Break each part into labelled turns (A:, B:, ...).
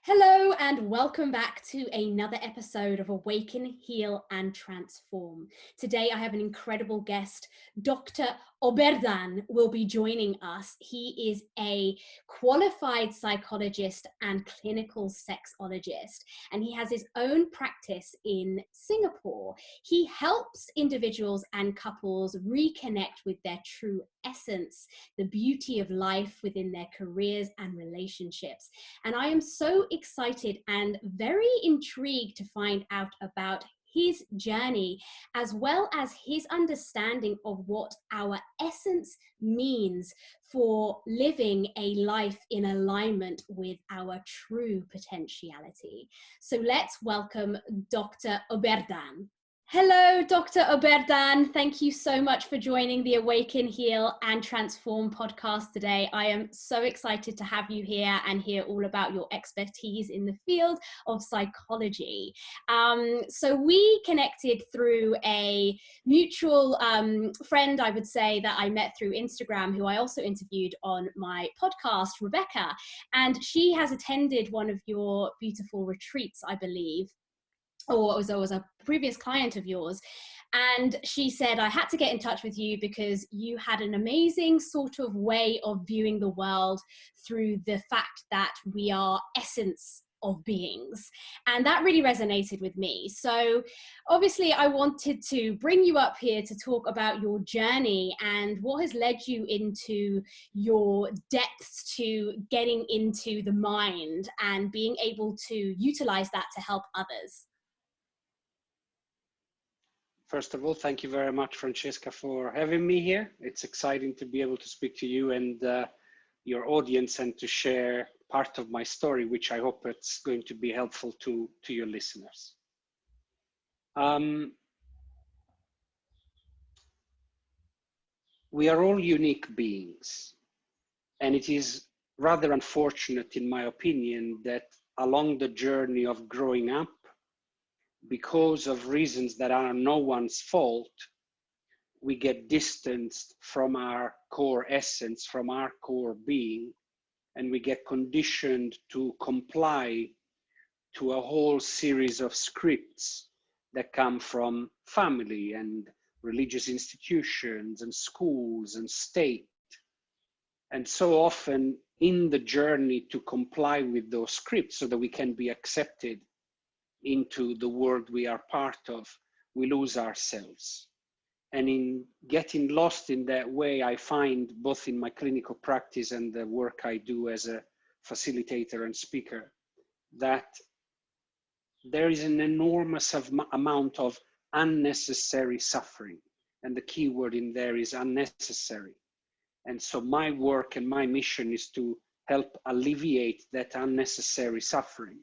A: Hello and welcome back to another episode of Awaken, Heal and Transform. Today I have an incredible guest. Dr. Oberdan will be joining us. He is a qualified psychologist and clinical sexologist, and he has his own practice in Singapore. He helps individuals and couples reconnect with their true essence, the beauty of life within their careers and relationships. And I am so excited and very intrigued to find out about his journey, as well as his understanding of what our essence means for living a life in alignment with our true potentiality. So let's welcome Dr. Oberdan. Hello, Dr. Oberdan. Thank you so much for joining the Awaken, Heal and Transform podcast today. I am so excited to have you here and hear all about your expertise in the field of psychology. So we connected through a mutual friend, I would say, that I met through Instagram, who I also interviewed on my podcast, Rebecca. And she has attended one of your beautiful retreats, I believe, or was a previous client of yours. And she said, I had to get in touch with you because you had an amazing sort of way of viewing the world through the fact that we are essence of beings. And that really resonated with me. So obviously I wanted to bring you up here to talk about your journey and what has led you into your depths to getting into the mind and being able to utilize that to help others.
B: First of all, thank you very much, Francesca, for having me here. It's exciting to be able to speak to you and your audience and to share part of my story, which I hope it's going to be helpful to your listeners. We are all unique beings, and it is rather unfortunate, in my opinion, that along the journey of growing up, because of reasons that are no one's fault, we get distanced from our core essence, from our core being, and we get conditioned to comply to a whole series of scripts that come from family and religious institutions and schools and state. And so often in the journey to comply with those scripts so that we can be accepted into the world we are part of, we lose ourselves. And in getting lost in that way, I find both in my clinical practice and the work I do as a facilitator and speaker, that there is an enormous amount of unnecessary suffering. And the key word in there is unnecessary. And so my work and my mission is to help alleviate that unnecessary suffering.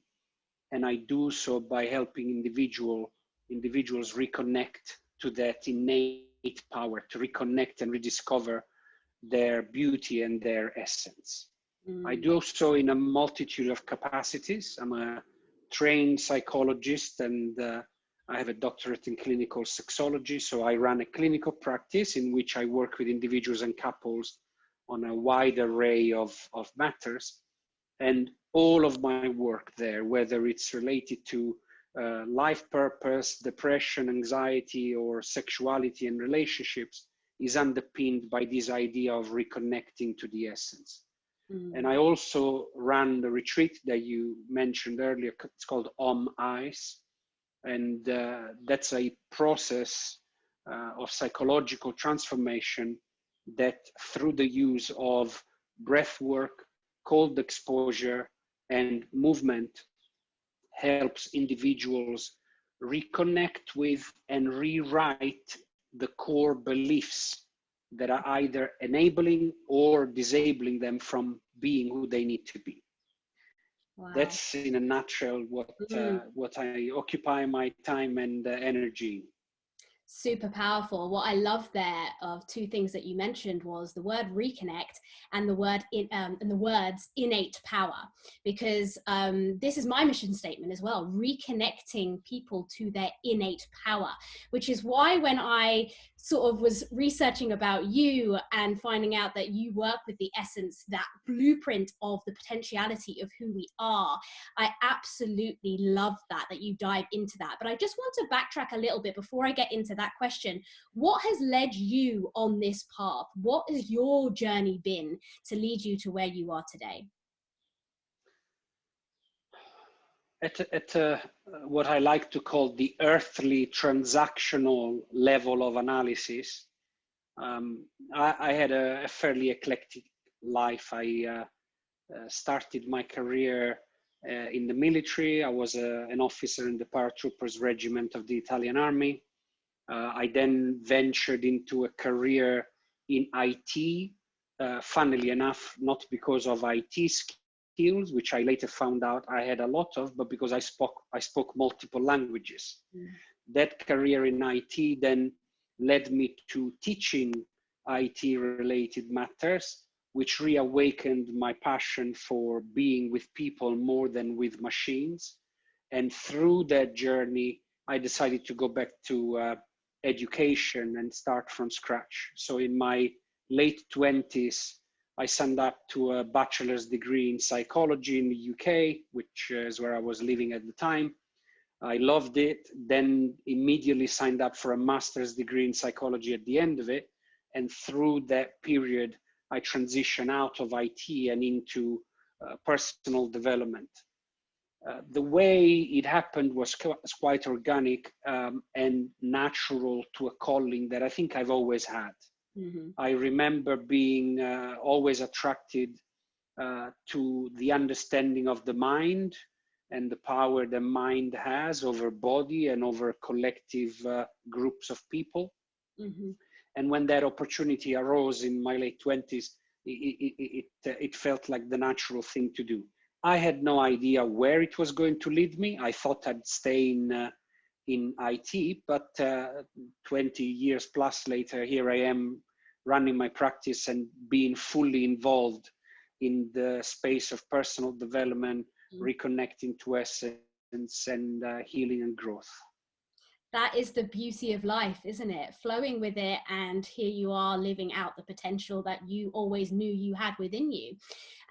B: And I do so by helping individuals reconnect to that innate power, to reconnect and rediscover their beauty and their essence. I do so in a multitude of capacities. I'm a trained psychologist and I have a doctorate in clinical sexology. So I run a clinical practice in which I work with individuals and couples on a wide array of matters. And all of my work there, whether it's related to life purpose, depression, anxiety, or sexuality and relationships, is underpinned by this idea of reconnecting to the essence. And I also ran the retreat that you mentioned earlier. It's called Ice. And that's a process of psychological transformation that through the use of breath work, cold exposure, and movement helps individuals reconnect with and rewrite the core beliefs that are either enabling or disabling them from being who they need to be. Wow. That's in a nutshell what I occupy my time and energy.
A: Super powerful. What I love there of two things that you mentioned was the word reconnect and the words innate power, because this is my mission statement as well, reconnecting people to their innate power, which is why when I sort of was researching about you and finding out that you work with the essence, that blueprint of the potentiality of who we are. I absolutely love that you dive into that. But I just want to backtrack a little bit before I get into that question. What has led you on this path? What has your journey been to lead you to where you are today?
B: At what I like to call the earthly transactional level of analysis, I had a fairly eclectic life. I started my career in the military. I was an officer in the paratroopers regiment of the Italian Army. I then ventured into a career in IT, funnily enough, not because of IT skills, which I later found out I had a lot of, but because I spoke multiple languages. Mm. That career in IT then led me to teaching IT related matters, which reawakened my passion for being with people more than with machines. And through that journey, I decided to go back to education and start from scratch. So in my late 20s, I signed up to a bachelor's degree in psychology in the UK, which is where I was living at the time. I loved it, then immediately signed up for a master's degree in psychology at the end of it. And through that period, I transitioned out of IT and into personal development. The way it happened was quite organic and natural to a calling that I think I've always had. Mm-hmm. I remember being always attracted to the understanding of the mind and the power the mind has over body and over collective groups of people. Mm-hmm. And when that opportunity arose in my late 20s, it felt like the natural thing to do. I had no idea where it was going to lead me. I thought I'd stay in IT, but 20 years plus later, here I am running my practice and being fully involved in the space of personal development, reconnecting to essence, and healing and growth.
A: That is the beauty of life, isn't it? Flowing with it, and here you are living out the potential that you always knew you had within you.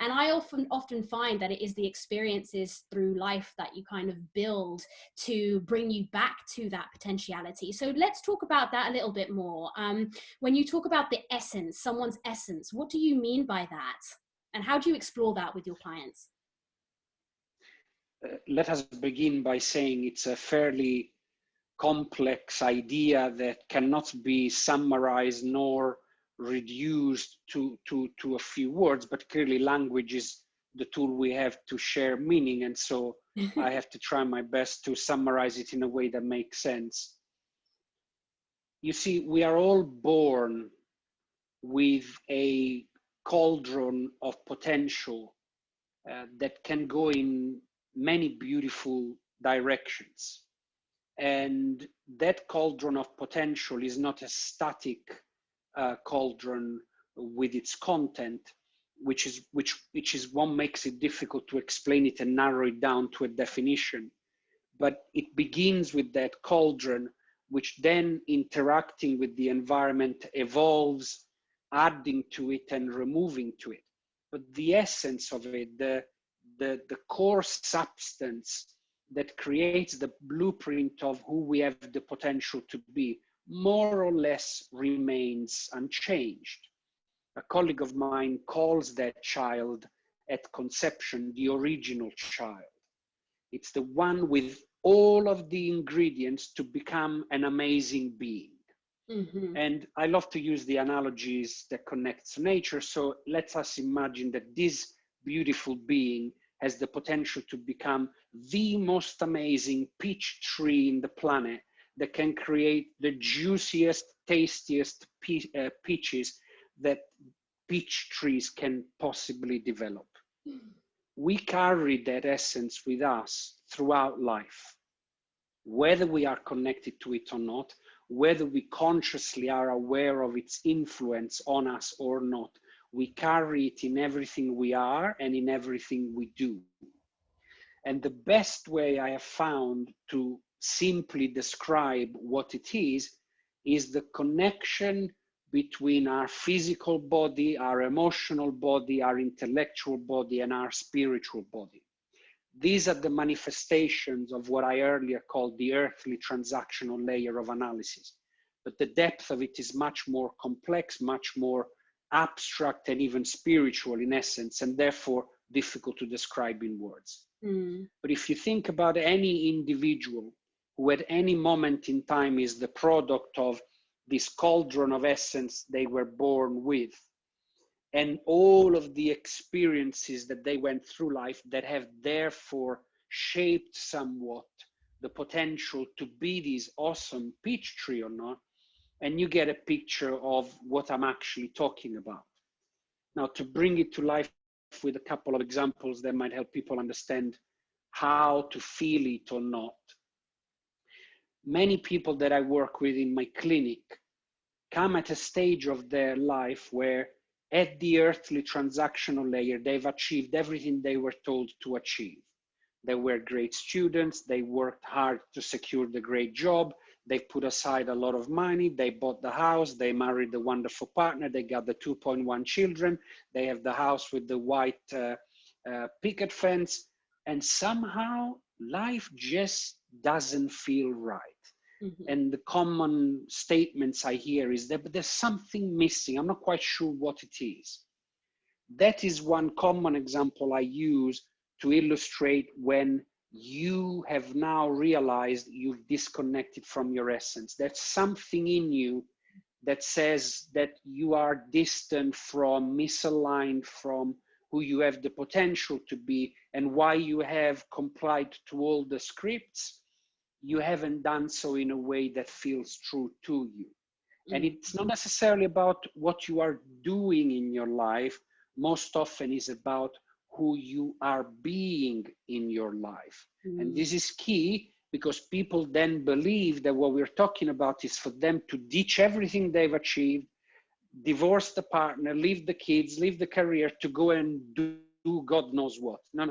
A: And I often find that it is the experiences through life that you kind of build to bring you back to that potentiality. So let's talk about that a little bit more. When you talk about the essence, someone's essence, what do you mean by that? And how do you explore that with your clients?
B: Let us begin by saying it's a fairly complex idea that cannot be summarized nor reduced to a few words, but clearly language is the tool we have to share meaning. And so I have to try my best to summarize it in a way that makes sense. You see, we are all born with a cauldron of potential that can go in many beautiful directions. And that cauldron of potential is not a static cauldron with its content, which is what makes it difficult to explain it and narrow it down to a definition. But it begins with that cauldron, which then interacting with the environment evolves, adding to it and removing to it. But the essence of it, the core substance that creates the blueprint of who we have the potential to be, more or less remains unchanged. A colleague of mine calls that child at conception the original child. It's the one with all of the ingredients to become an amazing being. Mm-hmm. And I love to use the analogies that connect to nature. So let us imagine that this beautiful being has the potential to become the most amazing peach tree in the planet that can create the juiciest, tastiest peaches that peach trees can possibly develop. We carry that essence with us throughout life, whether we are connected to it or not, whether we consciously are aware of its influence on us or not. We carry it in everything we are and in everything we do. And the best way I have found to simply describe what it is is the connection between our physical body, our emotional body, our intellectual body, and our spiritual body. These are the manifestations of what I earlier called the earthly transactional layer of analysis. But the depth of it is much more complex, much more abstract, and even spiritual in essence, and therefore difficult to describe in words. But if you think about any individual who at any moment in time is the product of this cauldron of essence they were born with, and all of the experiences that they went through life that have therefore shaped somewhat the potential to be this awesome peach tree or not, and you get a picture of what I'm actually talking about. Now, to bring it to life with a couple of examples that might help people understand how to feel it or not. Many people that I work with in my clinic come at a stage of their life where at the earthly transactional layer, they've achieved everything they were told to achieve. They were great students, they worked hard to secure the great job, they put aside a lot of money, they bought the house, they married the wonderful partner, they got the 2.1 children, they have the house with the white picket fence, and somehow life just doesn't feel right. And the common statements I hear is that, but there's something missing. I'm not quite sure what it is. That is one common example I use to illustrate when you have now realized you've disconnected from your essence. There's something in you that says that you are distant from, misaligned from who you have the potential to be, and why you have complied to all the scripts. You haven't done so in a way that feels true to you. And it's not necessarily about what you are doing in your life. Most often is about who you are being in your life. And this is key, because people then believe that what we're talking about is for them to ditch everything they've achieved, divorce the partner, leave the kids, leave the career to go and do God knows what. No.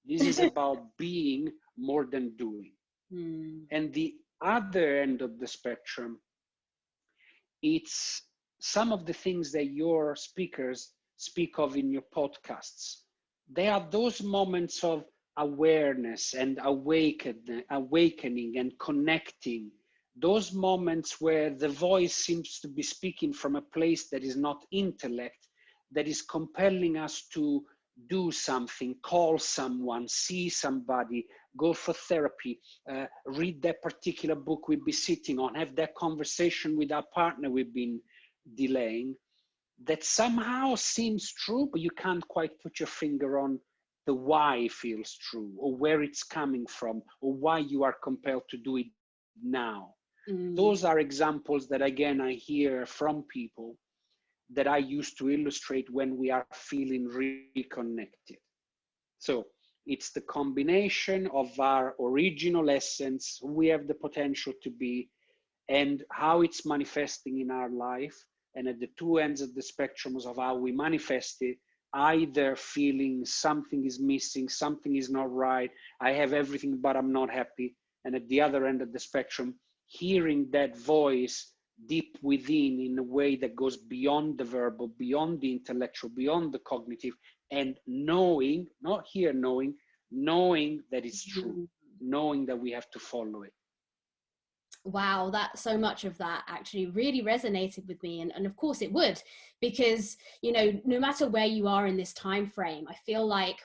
B: This is about being more than doing. And the other end of the spectrum, it's some of the things that your speakers speak of in your podcasts. They are those moments of awareness and awakening and connecting. Those moments where the voice seems to be speaking from a place that is not intellect, that is compelling us to do something, call someone, see somebody, go for therapy, read that particular book we've been sitting on, have that conversation with our partner we've been delaying, that somehow seems true, but you can't quite put your finger on the why feels true, or where it's coming from, or why you are compelled to do it now. Those are examples that, again, I hear from people that I use to illustrate when we are feeling reconnected. So it's the combination of our original essence, who we have the potential to be, and how it's manifesting in our life. And at the two ends of the spectrums of how we manifest it, either feeling something is missing, something is not right, I have everything, but I'm not happy. And at the other end of the spectrum, hearing that voice deep within in a way that goes beyond the verbal, beyond the intellectual, beyond the cognitive, and knowing, not here knowing that it's true, knowing that we have to follow it.
A: Wow, that so much of that actually really resonated with me, and of course it would, because no matter where you are in this time frame, I feel like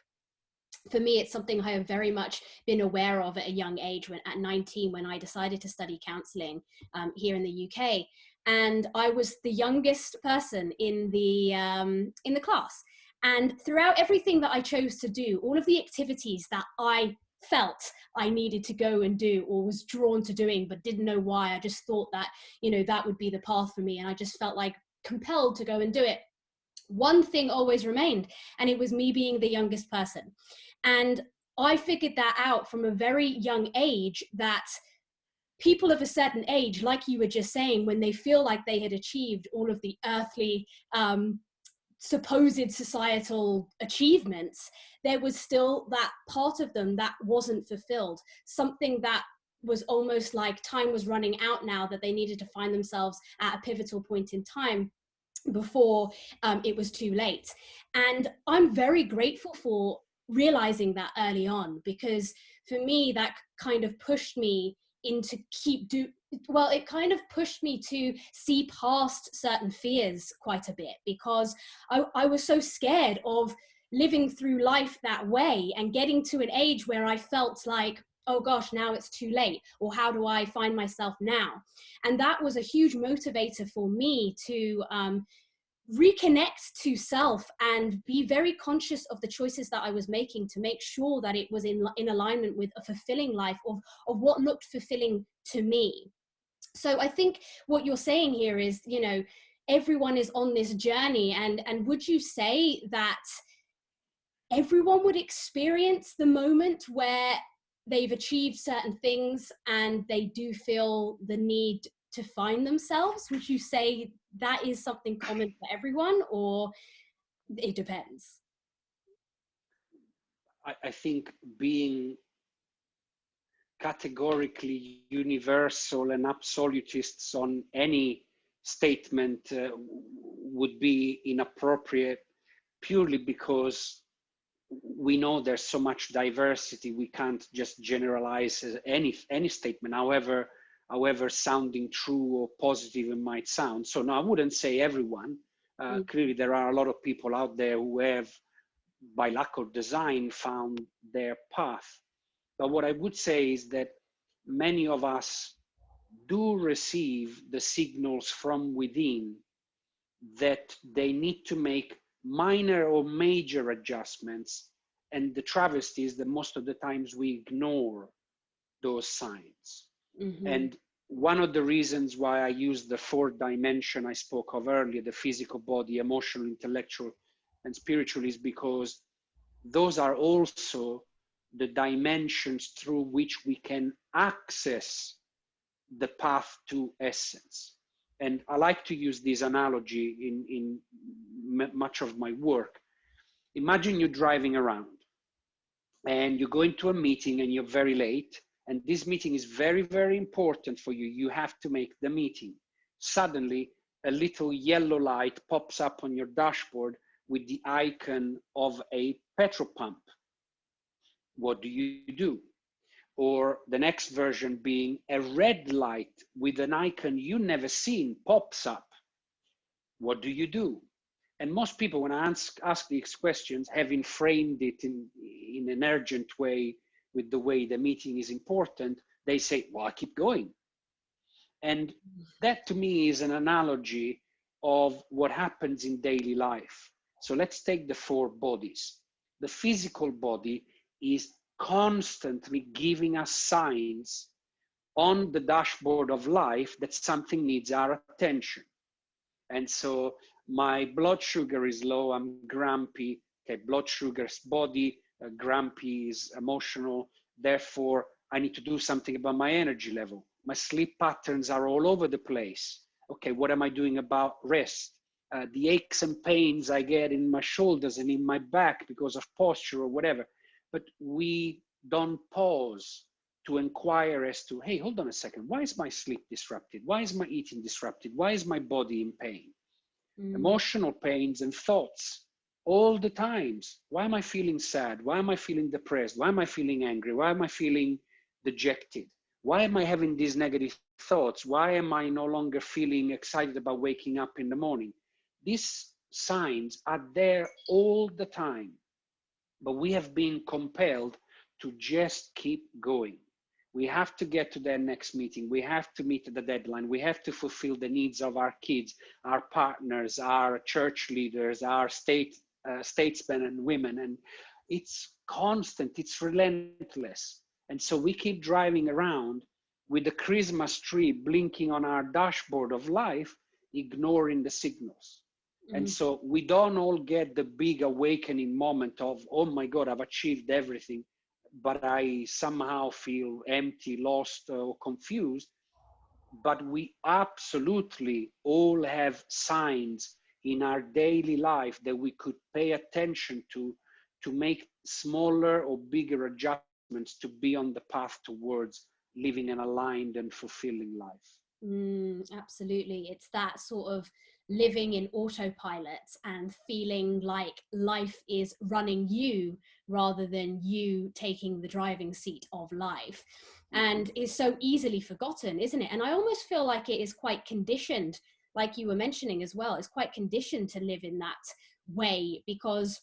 A: for me it's something I have very much been aware of at a young age. When at 19, when I decided to study counseling here in the UK, and I was the youngest person in the class, and throughout everything that I chose to do, all of the activities that I felt I needed to go and do, or was drawn to doing but didn't know why, I just thought that that would be the path for me, and I just felt like compelled to go and do it. One thing always remained, and it was me being the youngest person. And I figured that out from a very young age, that people of a certain age, like you were just saying, when they feel like they had achieved all of the earthly supposed societal achievements, there was still that part of them that wasn't fulfilled, something that was almost like time was running out now, that they needed to find themselves at a pivotal point in time before it was too late. And I'm very grateful for realizing that early on, because for me, that kind of pushed me into it kind of pushed me to see past certain fears quite a bit, because I was so scared of living through life that way and getting to an age where I felt like, oh gosh, now it's too late, or how do I find myself now? And that was a huge motivator for me to reconnect to self and be very conscious of the choices that I was making, to make sure that it was in alignment with a fulfilling life, of what looked fulfilling to me. So I think what you're saying here is, you know, everyone is on this journey, and would you say that everyone would experience the moment where they've achieved certain things and they do feel the need to find themselves? Would you say that is something common for everyone, or it depends?
B: I think being categorically universal and absolutists on any statement would be inappropriate, purely because we know there's so much diversity. We can't just generalize any statement, however sounding true or positive it might sound. So no, I wouldn't say everyone. Clearly, there are a lot of people out there who have, by luck or design, found their path. But what I would say is that many of us do receive the signals from within that they need to make minor or major adjustments. And the travesty is that most of the times we ignore those signs.
A: Mm-hmm.
B: And one of the reasons why I use the 4th dimension I spoke of earlier, the physical body, emotional, intellectual, and spiritual, is because those are also the dimensions through which we can access the path to essence. And I like to use this analogy in much of my work. Imagine you're driving around and you go into a meeting and you're very late, and this meeting is very, very important for you. You have to make the meeting. Suddenly, a little yellow light pops up on your dashboard with the icon of a petrol pump. What do? Or the next version being a red light with an icon you never seen pops up. What do? And most people, when I ask these questions, having framed it in an urgent way with the way the meeting is important, they say, well, I keep going. And that to me is an analogy of what happens in daily life. So let's take the 4 bodies. The physical body is constantly giving us signs on the dashboard of life that something needs our attention. And so my blood sugar is low, I'm grumpy. Okay, blood sugar's body, grumpy is emotional. Therefore, I need to do something about my energy level. My sleep patterns are all over the place. Okay, what am I doing about rest? The aches and pains I get in my shoulders and in my back because of posture or whatever. But we don't pause to inquire as to, hey, hold on a second, why is my sleep disrupted? Why is my eating disrupted? Why is my body in pain? Emotional pains and thoughts all the times. Why am I feeling sad? Why am I feeling depressed? Why am I feeling angry? Why am I feeling dejected? Why am I having these negative thoughts? Why am I no longer feeling excited about waking up in the morning? These signs are there all the time, but we have been compelled to just keep going. We have to get to that next meeting. We have to meet the deadline. We have to fulfill the needs of our kids, our partners, our church leaders, our statesmen and women. And it's constant, it's relentless. And so we keep driving around with the Christmas tree blinking on our dashboard of life, ignoring the signals. And so we don't all get the big awakening moment of, oh my God, I've achieved everything, but I somehow feel empty, lost, or confused. But we absolutely all have signs in our daily life that we could pay attention to make smaller or bigger adjustments to be on the path towards living an aligned and fulfilling life.
A: Absolutely. It's that sort of living in autopilot and feeling like life is running you rather than you taking the driving seat of life. And is so easily forgotten, isn't it? And I almost feel like it is quite conditioned, like you were mentioning as well. It's quite conditioned to live in that way because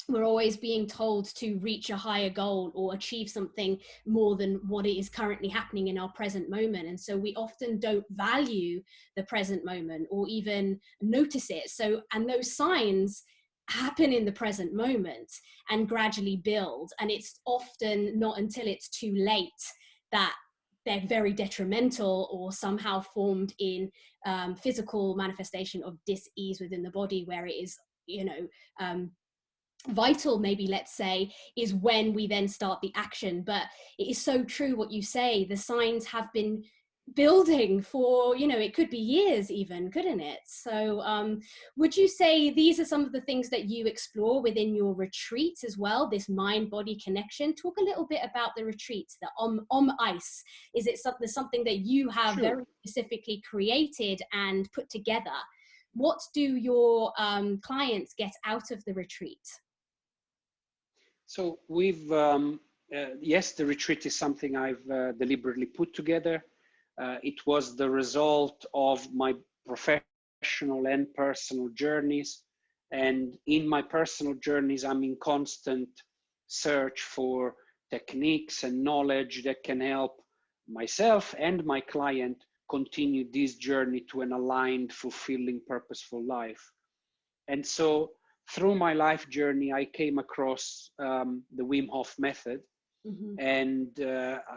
A: we're always being told to reach a higher goal or achieve something more than what is currently happening in our present moment. And so we often don't value the present moment or even notice it. So, and those signs happen in the present moment and gradually build. And it's often not until it's too late that they're very detrimental or somehow formed in physical manifestation of dis-ease within the body, where it is, vital, maybe, let's say, is when we then start the action. But it is so true what you say, the signs have been building for, it could be years even, couldn't it? So would you say these are some of the things that you explore within your retreats as well, this mind body connection? Talk a little bit about the retreats, the Om Ice. Is it something that you have
B: Sure.
A: very specifically created and put together? What do your clients get out of the retreat?
B: So yes, the retreat is something I've deliberately put together. It was the result of my professional and personal journeys. And in my personal journeys, I'm in constant search for techniques and knowledge that can help myself and my client continue this journey to an aligned, fulfilling, purposeful life. And so through my life journey, I came across the Wim Hof method. And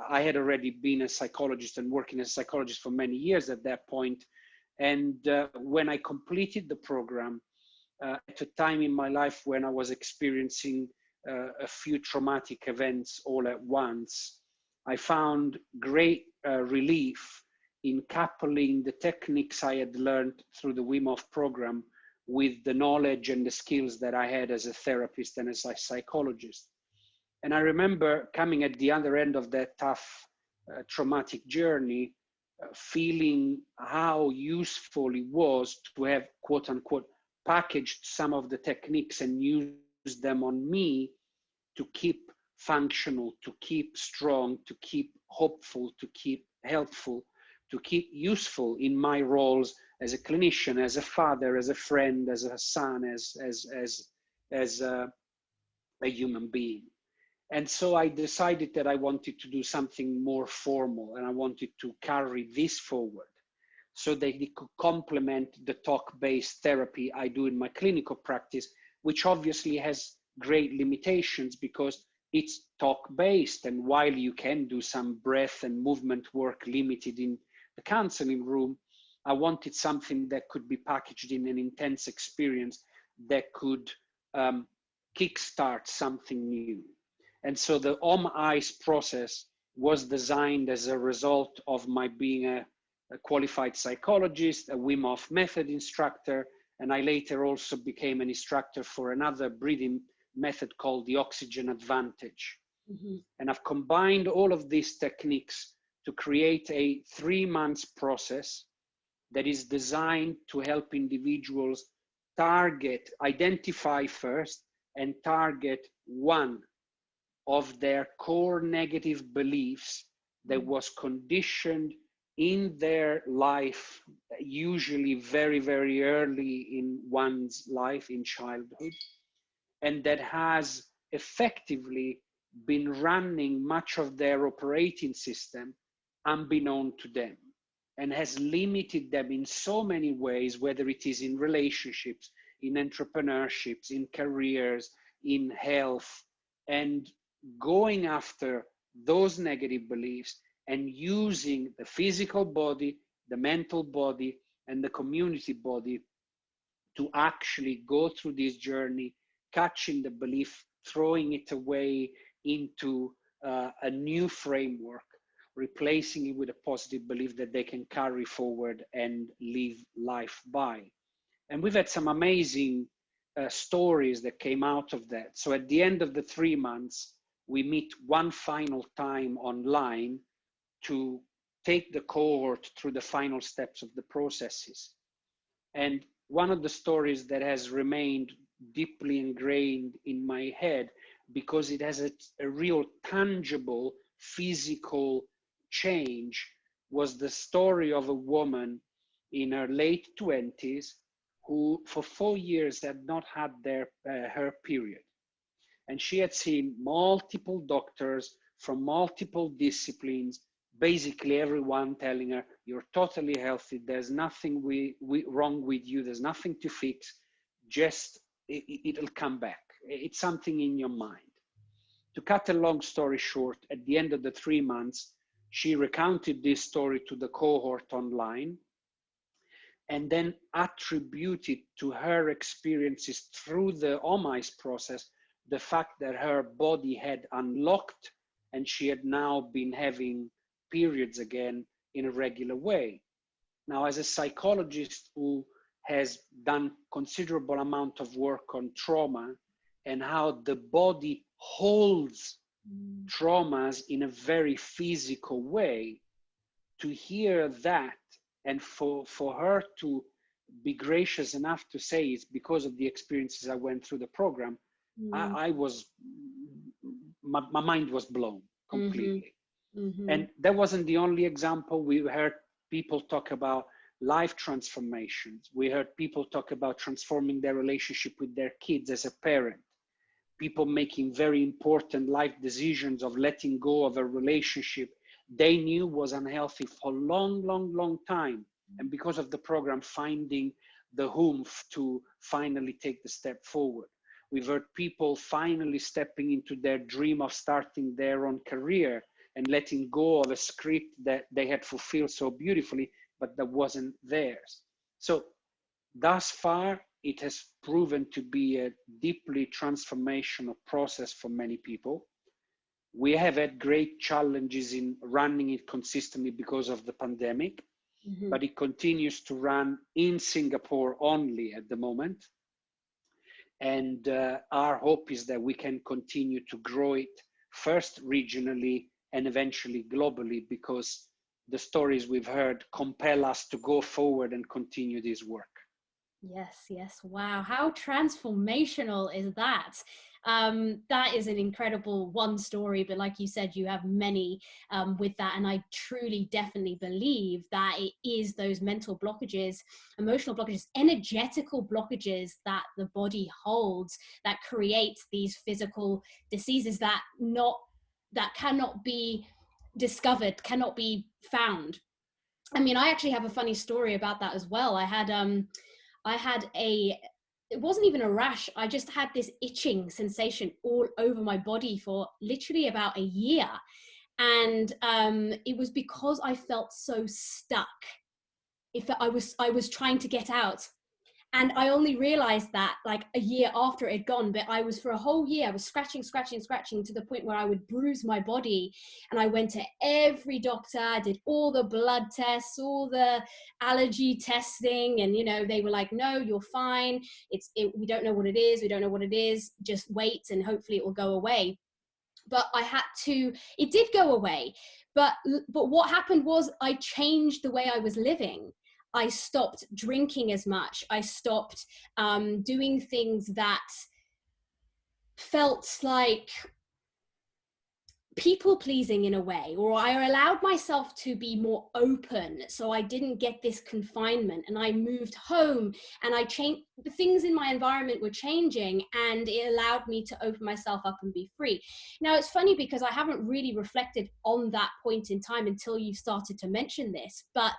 B: I had already been a psychologist and working as a psychologist for many years at that point. And when I completed the program, at a time in my life when I was experiencing a few traumatic events all at once, I found great relief in coupling the techniques I had learned through the Wim Hof program with the knowledge and the skills that I had as a therapist and as a psychologist. And I remember coming at the other end of that tough, traumatic journey, feeling how useful it was to have, quote unquote, packaged some of the techniques and used them on me to keep functional, to keep strong, to keep hopeful, to keep helpful, to keep useful in my roles as a clinician, as a father, as a friend, as a son, as a human being. And so I decided that I wanted to do something more formal, and I wanted to carry this forward so that it could complement the talk-based therapy I do in my clinical practice, which obviously has great limitations because it's talk-based. And while you can do some breath and movement work limited in the counseling room, I wanted something that could be packaged in an intense experience that could kickstart something new. And so the Om Ice process was designed as a result of my being a qualified psychologist, a Wim Hof method instructor, and I later also became an instructor for another breathing method called the Oxygen Advantage. And I've combined all of these techniques to create a 3-month process that is designed to help individuals identify first and target one of their core negative beliefs that was conditioned in their life, usually very, very early in one's life, in childhood, and that has effectively been running much of their operating system unbeknown to them, and has limited them in so many ways, whether it is in relationships, in entrepreneurships, in careers, in health, and going after those negative beliefs and using the physical body, the mental body, and the community body to actually go through this journey, catching the belief, throwing it away into a new framework, replacing it with a positive belief that they can carry forward and live life by. And we've had some amazing stories that came out of that. So at the end of the 3 months, we meet one final time online to take the cohort through the final steps of the processes. And one of the stories that has remained deeply ingrained in my head, because it has a real tangible physical change, was the story of a woman in her late 20s who for 4 years had not had her period. And she had seen multiple doctors from multiple disciplines, basically everyone telling her, you're totally healthy, there's nothing wrong with you, there's nothing to fix, just it'll come back. It's something in your mind. To cut a long story short, at the end of the 3 months, she recounted this story to the cohort online, and then attributed to her experiences through the OMICE process the fact that her body had unlocked and she had now been having periods again in a regular way. Now, as a psychologist who has done considerable amount of work on trauma and how the body holds traumas in a very physical way, to hear that and for her to be gracious enough to say it's because of the experiences I went through the program, I was, my mind was blown completely. And that wasn't the only example. We heard people talk about life transformations. We heard people talk about transforming their relationship with their kids as a parent. People making very important life decisions of letting go of a relationship they knew was unhealthy for a long time. And because of the program, finding the oomph to finally take the step forward. We've heard people finally stepping into their dream of starting their own career and letting go of a script that they had fulfilled so beautifully, but that wasn't theirs. So thus far, it has proven to be a deeply transformational process for many people. We have had great challenges in running it consistently because of the pandemic, but it continues to run in Singapore only at the moment. And our hope is that we can continue to grow it first regionally and eventually globally, because the stories we've heard compel us to go forward and continue this work.
A: Yes. Wow. How transformational is that? That is an incredible one story, but like you said, you have many with that. And I truly, definitely believe that it is those mental blockages, emotional blockages, energetical blockages that the body holds that creates these physical diseases that cannot be discovered, cannot be found. I mean, I actually have a funny story about that as well. It wasn't even a rash. I just had this itching sensation all over my body for literally about a year. And it was because I felt so stuck. I was trying to get out. And I only realized that like a year after it had gone, but I was for a whole year, I was scratching to the point where I would bruise my body. And I went to every doctor, I did all the blood tests, all the allergy testing. And, you know, they were like, no, you're fine. We don't know what it is. Just wait and hopefully it will go away. But it did go away. But what happened was I changed the way I was living. I stopped drinking as much. I stopped doing things that felt like people pleasing in a way, or I allowed myself to be more open so I didn't get this confinement. And I moved home and I changed, the things in my environment were changing, and it allowed me to open myself up and be free. Now it's funny because I haven't really reflected on that point in time until you started to mention this, but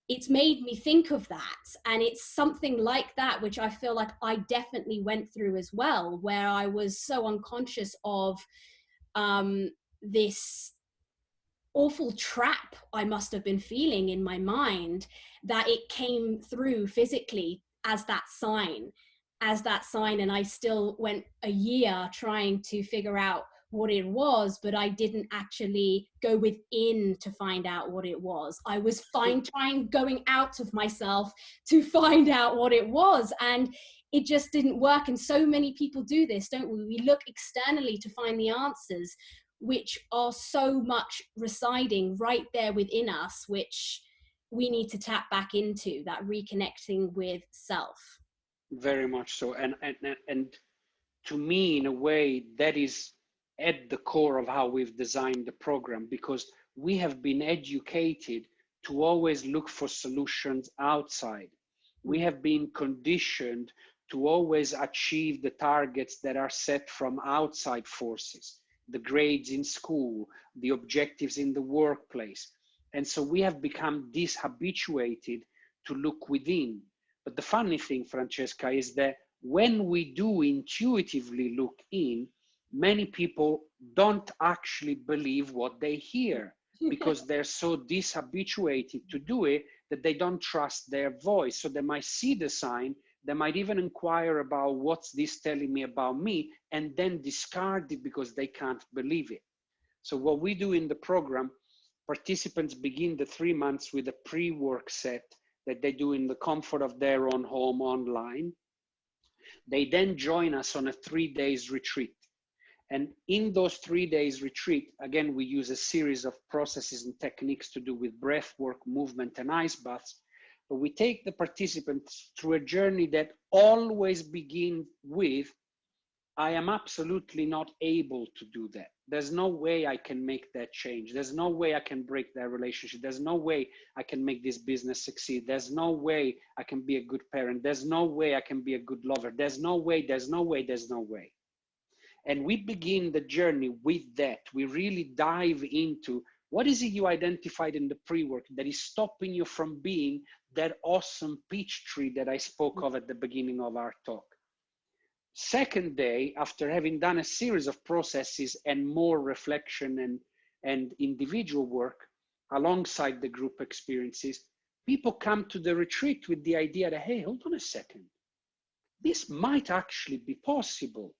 A: it's made me think of that. And it's something like that, which I feel like I definitely went through as well, where I was so unconscious of this awful trap I must have been feeling in my mind, that it came through physically as that sign. And I still went a year trying to figure out what it was, but I didn't actually go within to find out what it was. I was going out of myself to find out what it was, and it just didn't work. And so many people do this, don't we? We look externally to find the answers, which are so much residing right there within us, which we need to tap back into, that reconnecting with self.
B: Very much so. And to me, in a way, that is at the core of how we've designed the program, because we have been educated to always look for solutions outside. We have been conditioned to always achieve the targets that are set from outside forces, the grades in school, the objectives in the workplace. And so we have become dishabituated to look within. But the funny thing, Francesca, is that when we do intuitively look in, many people don't actually believe what they hear, because they're so dishabituated to do it that they don't trust their voice. So they might see the sign, they might even inquire about what's this telling me about me, and then discard it because they can't believe it. So what we do in the program, participants begin the 3 months with a pre-work set that they do in the comfort of their own home online. They then join us on a 3 days retreat. And in those 3 days retreat, again, we use a series of processes and techniques to do with breath work, movement, and ice baths. But we take the participants through a journey that always begins with, I am absolutely not able to do that. There's no way I can make that change. There's no way I can break that relationship. There's no way I can make this business succeed. There's no way I can be a good parent. There's no way I can be a good lover. There's no way, there's no way, there's no way. And we begin the journey with that. We really dive into what is it you identified in the pre-work that is stopping you from being that awesome peach tree that I spoke of at the beginning of our talk. Second day, after having done a series of processes and more reflection and individual work alongside the group experiences, people come to the retreat with the idea that, hey, hold on a second, this might actually be possible.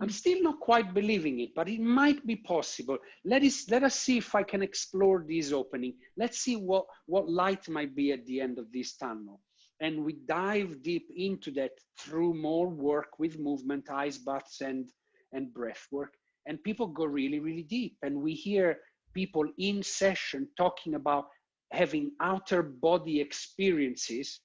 B: I'm still not quite believing it, but it might be possible. Let us see if I can explore this opening. Let's see what light might be at the end of this tunnel. And we dive deep into that through more work with movement, ice baths, and breath work. And people go really, really deep. And we hear people in session talking about having outer body experiences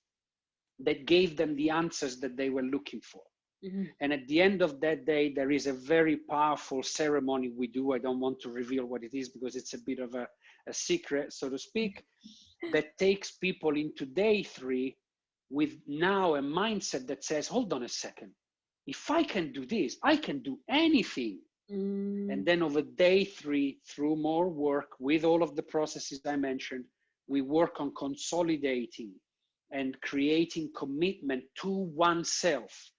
B: that gave them the answers that they were looking for. Mm-hmm. And at the end of that day, there is a very powerful ceremony we do. I don't want to reveal what it is because it's a bit of a secret, so to speak, that takes people into day 3 with now a mindset that says, hold on a second, if I can do this, I can do anything. And then over day 3, through more work with all of the processes I mentioned, we work on consolidating and creating commitment to oneself,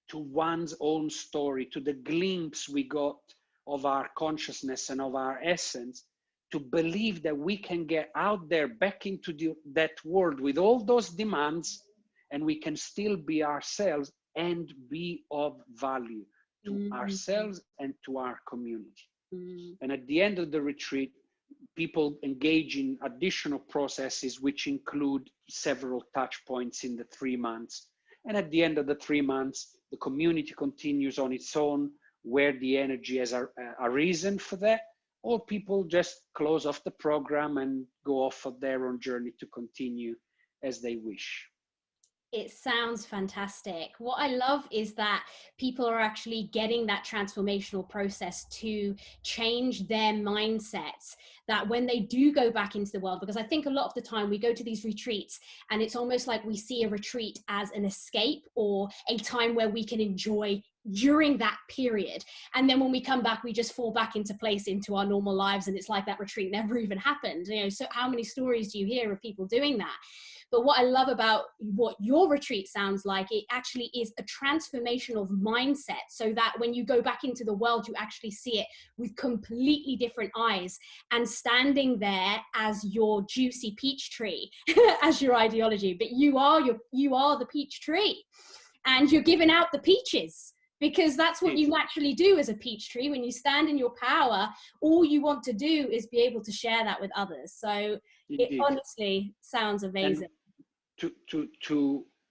B: to one's own story, to the glimpse we got of our consciousness and of our essence, to believe that we can get out there back into that world with all those demands, and we can still be ourselves and be of value to ourselves and to our community. And at the end of the retreat, people engage in additional processes, which include several touch points in the 3 months. And at the end of the 3 months, the community continues on its own, where the energy has a reason for that, or people just close off the program and go off of their own journey to continue as they wish.
A: It sounds fantastic. What I love is that people are actually getting that transformational process to change their mindsets, that when they do go back into the world, because I think a lot of the time we go to these retreats and it's almost like we see a retreat as an escape or a time where we can enjoy during that period. And then when we come back, we just fall back into place into our normal lives. And it's like that retreat never even happened. You know, so how many stories do you hear of people doing that? But what I love about what your retreat sounds like, it actually is a transformation of mindset, so that when you go back into the world, you actually see it with completely different eyes, and standing there as your juicy peach tree, as your ideology, but you are the peach tree, and you're giving out the peaches. Because that's what you naturally do as a peach tree. When you stand in your power, all you want to do is be able to share that with others. So it honestly sounds amazing.
B: And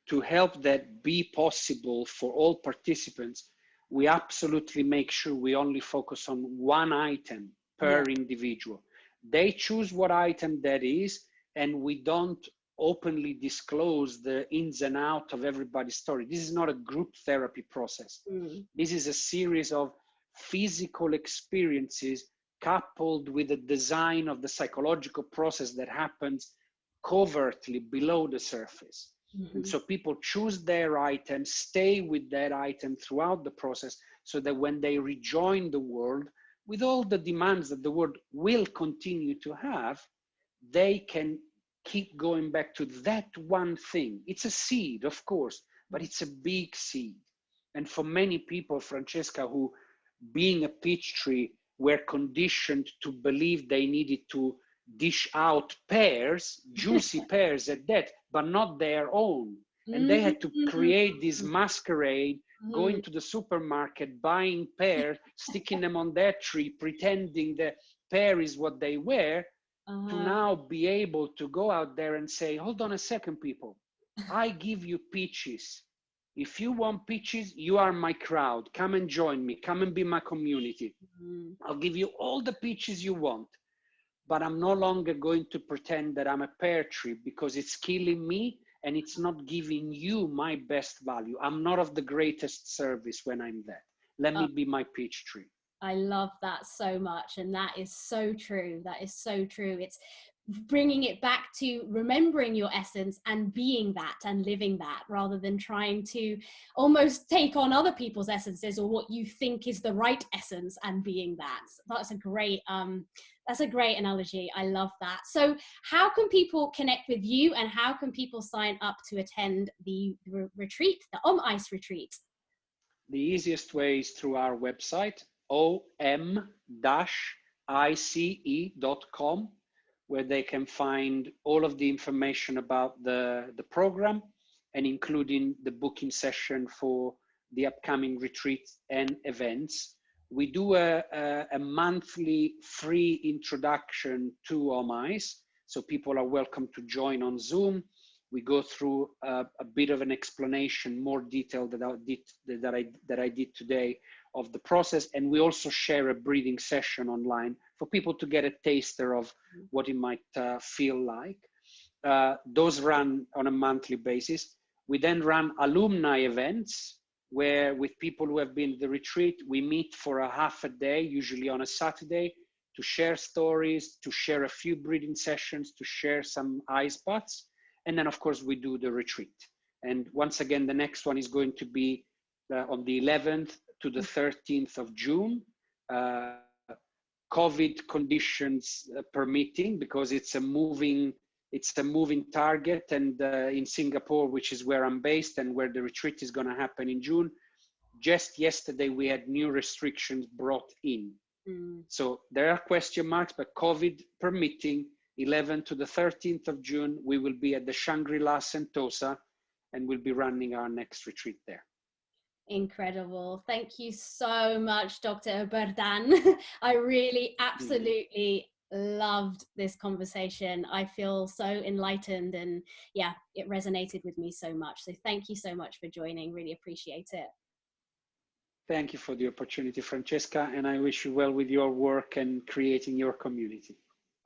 B: to help that be possible for all participants, we absolutely make sure we only focus on one item per individual. They choose what item that is, and we don't openly disclose the ins and outs of everybody's story. This is not a group therapy process. This is a series of physical experiences coupled with the design of the psychological process that happens covertly below the surface. And so people choose their item, stay with that item throughout the process, so that when they rejoin the world, with all the demands that the world will continue to have, they can keep going back to that one thing. It's a seed, of course, but it's a big seed. And for many people, Francesca, who, being a peach tree, were conditioned to believe they needed to dish out pears, juicy pears at that, but not their own. And they had to create this masquerade, going to the supermarket, buying pears, sticking them on their tree, pretending that pear is what they were, to now be able to go out there and say, hold on a second, people, I give you peaches. If you want peaches, you are my crowd. Come and join me. Come and be my community. I'll give you all the peaches you want. But I'm no longer going to pretend that I'm a pear tree, because it's killing me and it's not giving you my best value. I'm not of the greatest service when I'm that. Let me be my peach tree.
A: I love that so much. And that is so true. That is so true. It's bringing it back to remembering your essence and being that and living that, rather than trying to almost take on other people's essences or what you think is the right essence and being that. That's a great analogy. I love that. So how can people connect with you, and how can people sign up to attend the retreat, the Ice retreat?
B: The easiest way is through our website, om-ice.com, where they can find all of the information about the program, and including the booking session for the upcoming retreats and events. We do a monthly free introduction to Ice, so people are welcome to join on Zoom. We go through a bit of an explanation, more detailed that I did today, of the process, and we also share a breathing session online for people to get a taster of what it might feel like. Those run on a monthly basis. We then run alumni events, where with people who have been to the retreat, we meet for a half a day, usually on a Saturday, to share stories, to share a few breathing sessions, to share some ice baths. And then, of course, we do the retreat. And once again, the next one is going to be on the 11th to the 13th of June, COVID conditions permitting, because it's a moving target. And in Singapore, which is where I'm based and where the retreat is going to happen in June, just yesterday we had new restrictions brought in. So there are question marks, but COVID permitting, 11th to the 13th of June, we will be at the Shangri-La Sentosa, and we'll be running our next retreat there.
A: Incredible. Thank you so much, Dr. Oberdan. I really absolutely loved this conversation. I feel so enlightened, and yeah, it resonated with me so much. So thank you so much for joining. Really appreciate it.
B: Thank you for the opportunity, Francesca, and I wish you well with your work and creating your community.